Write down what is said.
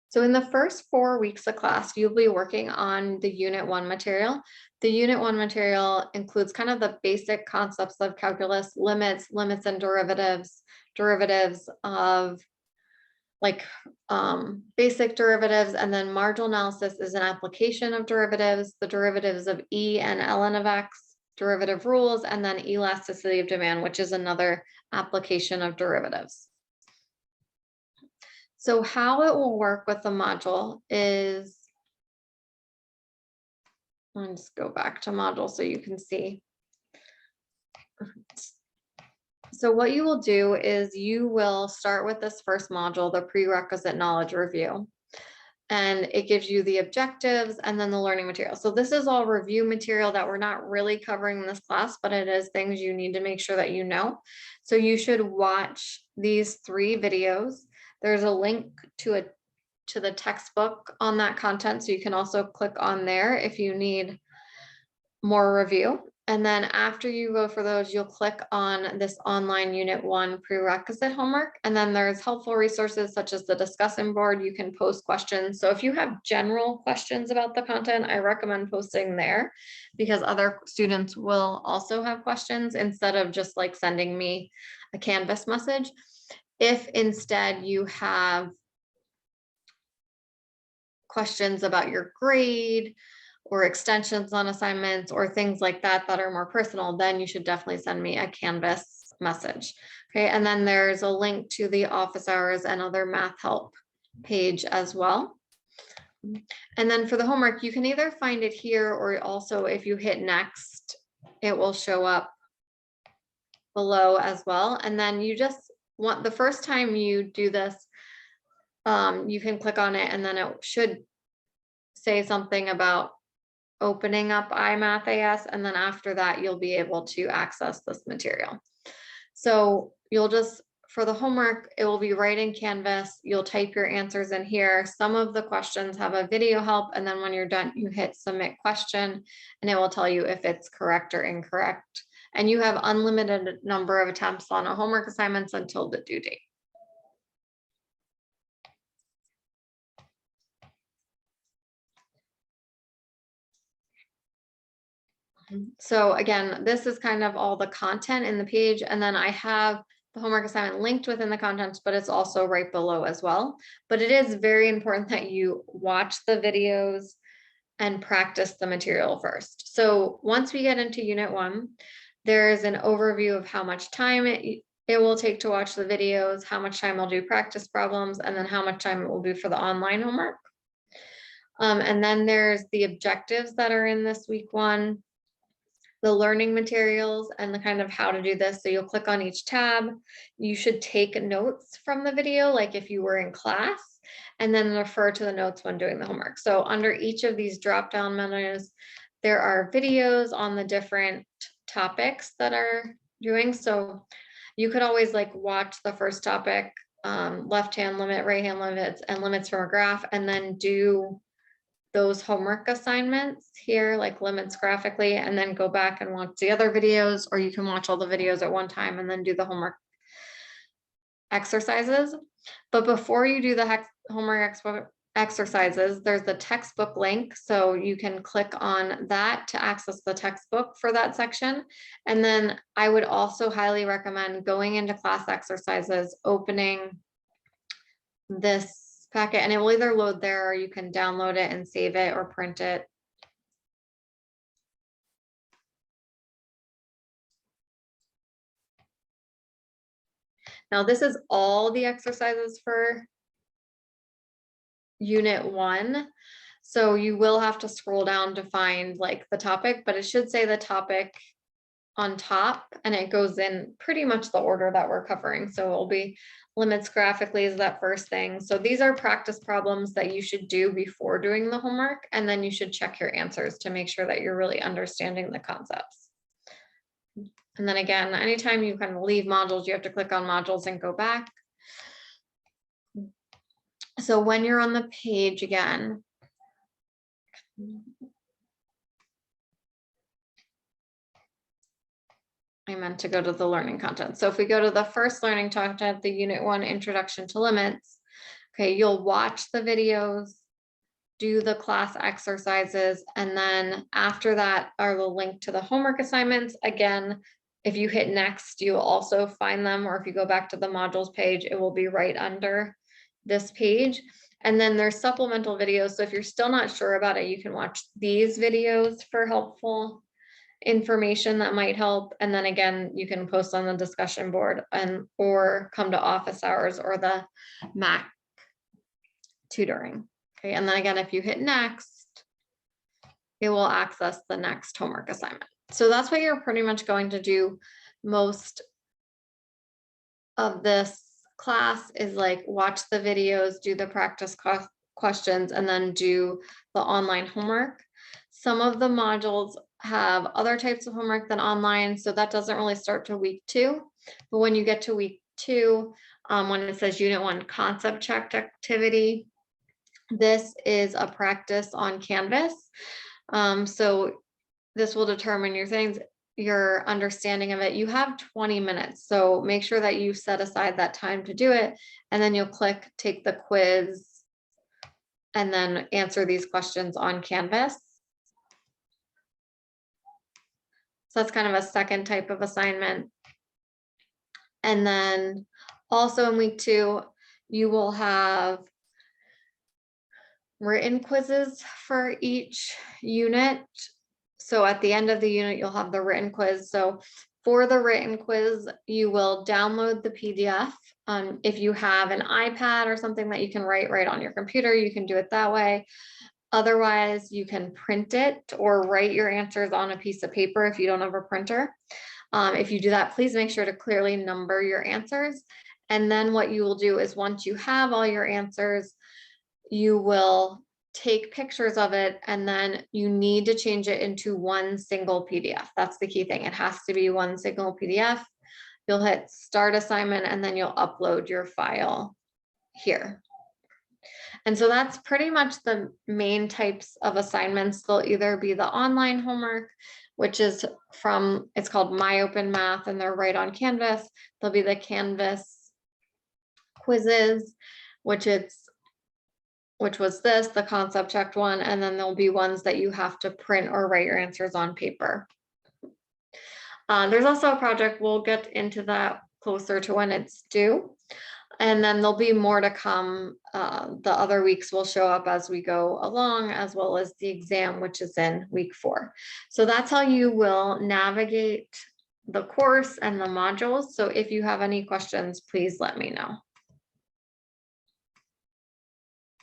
So in the first 4 weeks of class, you'll be working on the Unit 1 material. The Unit 1 material includes kind of the basic concepts of calculus, limits and derivatives, derivatives of like basic derivatives, and then marginal analysis is an application of derivatives, the derivatives of E and ln of X, derivative rules, and then elasticity of demand, which is another application of derivatives. So how it will work with the module is, let me just go back to module so you can see. So what you will do is you will start with this first module, the prerequisite knowledge review. And it gives you the objectives and then the learning material. So this is all review material that we're not really covering in this class, but it is things you need to make sure that you know. So you should watch these 3 videos. There's a link to the textbook on that content. So you can also click on there if you need more review. And then after you go for those, you'll click on this online Unit 1 prerequisite homework. And then there's helpful resources such as the discussion board. You can post questions. So if you have general questions about the content, I recommend posting there because other students will also have questions instead of just like sending me a Canvas message. If instead you have questions about your grade or extensions on assignments or things like that that are more personal, then you should definitely send me a Canvas message. Okay, and then there's a link to the office hours and other math help page as well. And then for the homework, you can either find it here or also if you hit next, it will show up below as well. And then you just want, the first time you do this, you can click on it and then it should say something about opening up iMath AS, and then after that, you'll be able to access this material. So you'll just, for the homework, it will be right in Canvas. You'll type your answers in here. Some of the questions have a video help, and then when you're done, you hit submit question, and it will tell you if it's correct or incorrect. And you have unlimited number of attempts on a homework assignments until the due date. So again, this is kind of all the content in the page, and then I have the homework assignment linked within the contents, but it's also right below as well. But it is very important that you watch the videos and practice the material first. So once we get into Unit 1, there's an overview of how much time it will take to watch the videos, how much time we'll do practice problems, and then how much time it will do for the online homework. And then there's the objectives that are in this week 1, the learning materials, and the kind of how to do this. So you'll click on each tab. You should take notes from the video, like if you were in class, and then refer to the notes when doing the homework. So under each of these drop-down menus, there are videos on the different topics that are doing. So you could always like watch the first topic, left-hand limit, right-hand limits, and limits from a graph, and then do those homework assignments here, like limits graphically, and then go back and watch the other videos, or you can watch all the videos at one time and then do the homework exercises. But before you do the homework exercises, there's the textbook link. So you can click on that to access the textbook for that section. And then I would also highly recommend going into class exercises, opening this packet, and it will either load there or you can download it and save it or print it. Now this is all the exercises for Unit 1. So you will have to scroll down to find like the topic, but it should say the topic on top and it goes in pretty much the order that we're covering. So it'll be limits graphically is that first thing. So these are practice problems that you should do before doing the homework, and then you should check your answers to make sure that you're really understanding the concepts. And then again, anytime you kind of leave modules, you have to click on modules and go back. So when you're on the page again, I meant to go to the learning content. So if we go to the first learning content, the Unit 1 Introduction to Limits, Okay, you'll watch the videos, do the class exercises, and then after that are the link to the homework assignments. Again, if you hit next, you'll also find them, or if you go back to the modules page, it will be right under this page. And then there's supplemental videos. So if you're still not sure about it, you can watch these videos for helpful information that might help. And then again, you can post on the discussion board and or come to office hours or the MAC tutoring. Okay, and then again, if you hit next, it will access the next homework assignment. So that's what you're pretty much going to do most of this class is like watch the videos, do the practice questions, and then do the online homework. Some of the modules have other types of homework than online, so that doesn't really start to week 2. But when you get to week 2, when it says Unit 1 concept checked activity, this is a practice on Canvas. So this will determine your things, your understanding of it. You have 20 minutes, so make sure that you set aside that time to do it, and then you'll click take the quiz and then answer these questions on Canvas. So that's kind of a second type of assignment. And then also in week 2, you will have written quizzes for each unit. So at the end of the unit, you'll have the written quiz. So for the written quiz, you will download the PDF. If you have an iPad or something that you can write right on your computer, you can do it that way. Otherwise, you can print it or write your answers on a piece of paper if you don't have a printer. If you do that, please make sure to clearly number your answers. And then what you will do is once you have all your answers, you will take pictures of it, and then you need to change it into one single PDF. That's the key thing. It has to be one single PDF. You'll hit start assignment, and then you'll upload your file here. And so that's pretty much the main types of assignments. They'll either be the online homework, which is from, it's called My Open Math, and they're right on Canvas. There'll be the Canvas quizzes, which was this, the concept checked one, and then there'll be ones that you have to print or write your answers on paper. There's also a project, we'll get into that closer to when it's due. And then there'll be more to come. The other weeks will show up as we go along, as well as the exam, which is in week 4. So that's how you will navigate the course and the modules. So if you have any questions, please let me know.